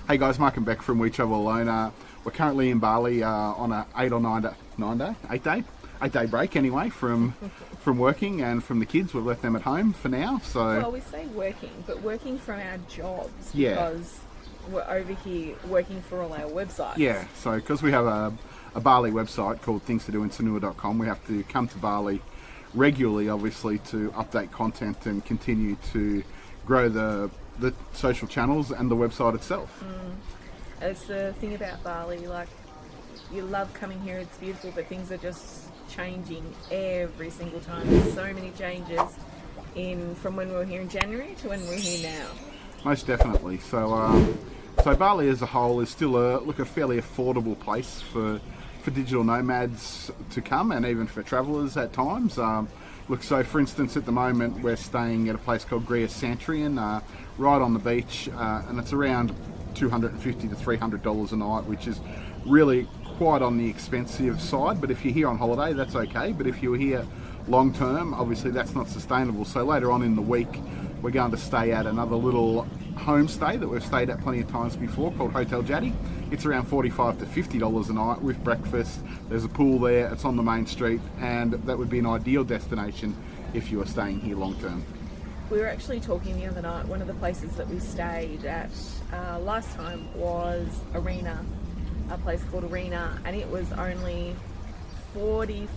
Hey guys, Mark and Beck from We Travel Alone. We're currently in Bali on a 8 day break anyway from working and from the kids. We've left them at home for now. So Well, we say working, but working from our jobs Yeah. because we're over here working for all our websites. yeah, so because we have a Bali website called thingstodoinsanua.com, we have to come to Bali regularly, obviously, to update content and continue to grow the social channels and the website itself. It's the thing about Bali, like, you love coming here, it's beautiful, but things are just changing every single time. There's so many changes from when we were here in January to when we're here now. Most definitely. So Bali as a whole is still a fairly affordable place for digital nomads to come, and even for travellers at times. So for instance, at the moment we're staying at a place called Gria Santrian, right on the beach, and it's around $250 to $300 a night, which is really quite on the expensive side. But if you're here on holiday, that's okay. But if you're here long term, obviously that's not sustainable. So later on in the week, we're going to stay at another little homestay that we've stayed at plenty of times before, called Hotel Jati. It's around $45 to $50 a night with breakfast. There's a pool there, it's on the main street, and that would be an ideal destination if you are staying here long term. We were actually talking the other night, one of the places that we stayed at last time was Arena, a place called Arena, and it was only $45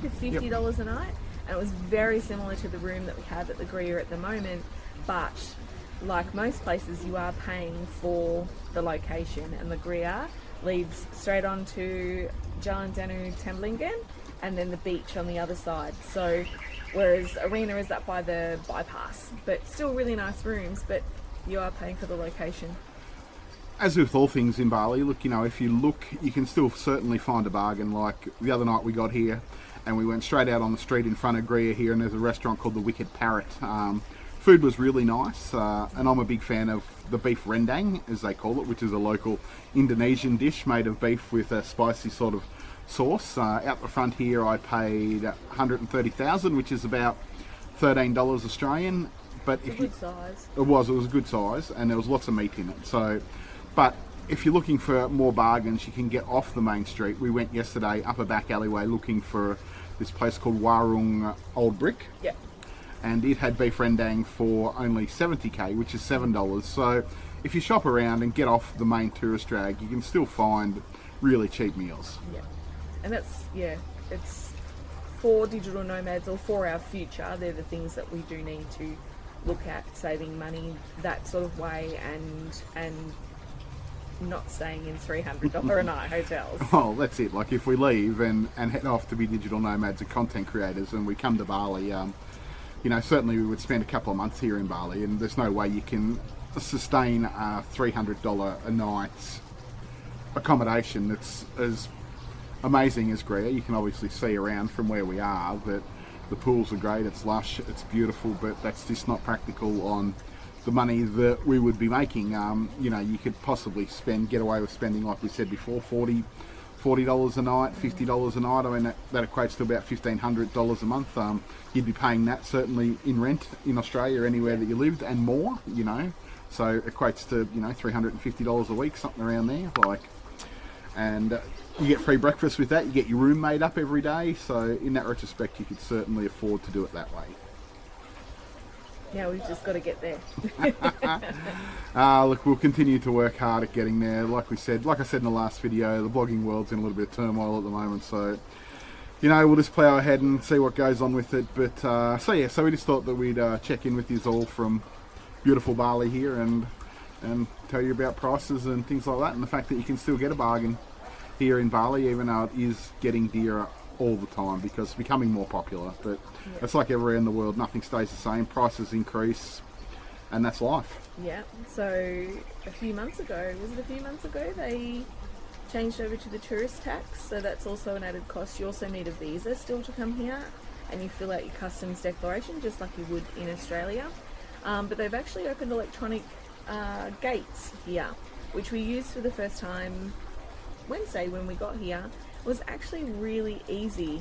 to $50 a night, and it was very similar to the room that we have at the Gria at the moment, but like most places, you are paying for the location, and the Gria leads straight on to Jalan Danau Tembelingan and then the beach on the other side. So whereas Arena is up by the bypass, but still really nice rooms, but you are paying for the location. As with all things in Bali, look, if you look, you can still certainly find a bargain. Like the other night we got here and we went straight out on the street in front of Gria here, and there's a restaurant called the Wicked Parrot. Food was really nice, and I'm a big fan of the beef rendang, as they call it, which is a local Indonesian dish made of beef with a spicy sort of sauce. Out the front here I paid $130,000, which is about $13 Australian. But It's a good size. It was a good size, and there was lots of meat in it. So, but if you're looking for more bargains, you can get off the main street. We went yesterday up a back alleyway looking for this place called Warung Old Brick. Yep. And it had beef rendang for only $70K, which is $7. So if you shop around and get off the main tourist drag, you can still find really cheap meals. Yeah, and it's for digital nomads or for our future. They're the things that we do need to look at, saving money that sort of way, and not staying in $300 a night hotels. Well, that's it. Like if we leave and head off to be digital nomads and content creators, and we come to Bali, certainly we would spend a couple of months here in Bali, and there's no way you can sustain a $300 a night accommodation that's as amazing as Gria. You can obviously see around from where we are that the pools are great, it's lush, it's beautiful, but that's just not practical on the money that we would be making. You could possibly get away with spending, like we said before, $40 a night, $50 a night. I mean, that equates to about $1,500 a month. You'd be paying that certainly in rent in Australia, anywhere that you lived, and more, So it equates to, $350 a week, something around there. And you get free breakfast with that. You get your room made up every day. So in that retrospect, you could certainly afford to do it that way. Now we've just got to get there. Look, we'll continue to work hard at getting there. Like I said in the last video, the blogging world's in a little bit of turmoil at the moment, so we'll just plough ahead and see what goes on with it. But so we just thought that we'd check in with you all from beautiful Bali here and tell you about prices and things like that, and the fact that you can still get a bargain here in Bali, even though it is getting dearer all the time because it's becoming more popular. But it's like everywhere in the world, nothing stays the same. Prices increase, and that's life. Yeah, so a few months ago, they changed over to the tourist tax, so that's also an added cost. You also need a visa still to come here, and you fill out your customs declaration just like you would in Australia. But they've actually opened electronic gates here, which we used for the first time Wednesday when we got here. It was actually really easy.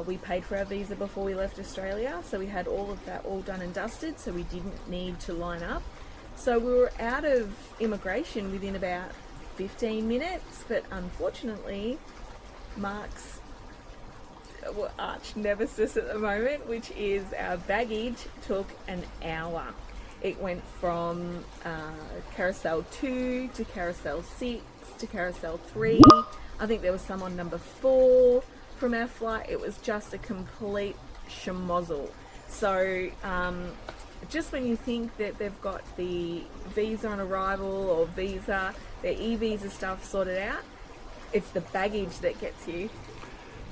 We paid for our visa before we left Australia, so we had all of that all done and dusted, so we didn't need to line up. So we were out of immigration within about 15 minutes, but unfortunately, Mark's arch nemesis at the moment, which is our baggage, took an hour. It went from carousel 2 to carousel 6 to carousel 3. I think there was some on number 4 from our flight. It was just a complete schmozzle. So just when you think that they've got the visa on arrival or their e-visa stuff sorted out, it's the baggage that gets you.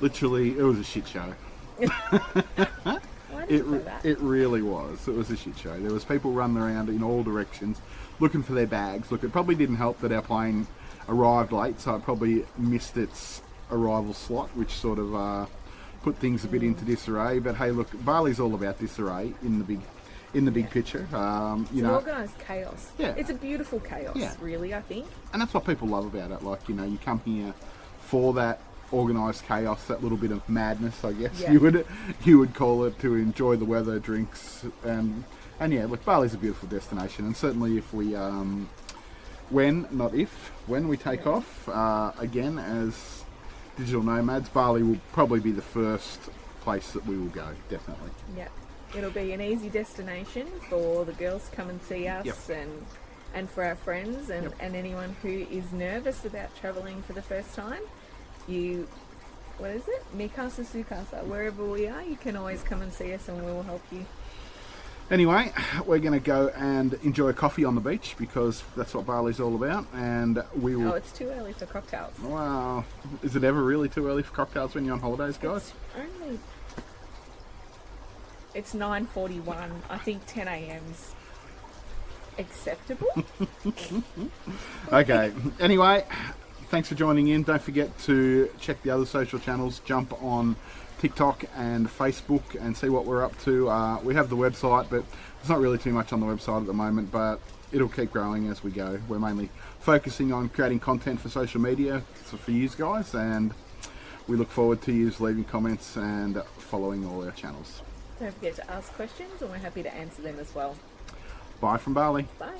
Literally, it was a shit show. Why did you say that? It really was. It was a shit show. There was people running around in all directions looking for their bags. Look, it probably didn't help that our plane arrived late, so it probably missed its arrival slot, which sort of put things a bit into disarray. But hey, look, Bali's all about disarray in the big picture. It's organised chaos. Yeah. It's a beautiful chaos, Yeah. really, I think. And that's what people love about it. Like, you come here for that organised chaos, that little bit of madness, I guess Yeah. you would call it, to enjoy the weather, drinks, and yeah, look, Bali's a beautiful destination, and certainly if we when we take off again as digital nomads, Bali will probably be the first place that we will go, definitely. Yeah. It'll be an easy destination for the girls to come and see us. Yep. And for our friends and anyone who is nervous about travelling for the first time. Mikasa Sukasa, wherever we are, you can always come and see us and we will help you. Anyway, we're going to go and enjoy a coffee on the beach because that's what Bali's all about, and we will... Oh, it's too early for cocktails. Wow. Is it ever really too early for cocktails when you're on holidays, guys? It's 9:41. I think 10 a.m.'s acceptable. Okay. Anyway, thanks for joining in. Don't forget to check the other social channels. Jump on TikTok and Facebook and see what we're up to. We have the website, but there's not really too much on the website at the moment, but it'll keep growing as we go. We're mainly focusing on creating content for social media for you guys, and we look forward to you leaving comments and following all our channels. Don't forget to ask questions and we're happy to answer them as well. Bye from Bali. Bye.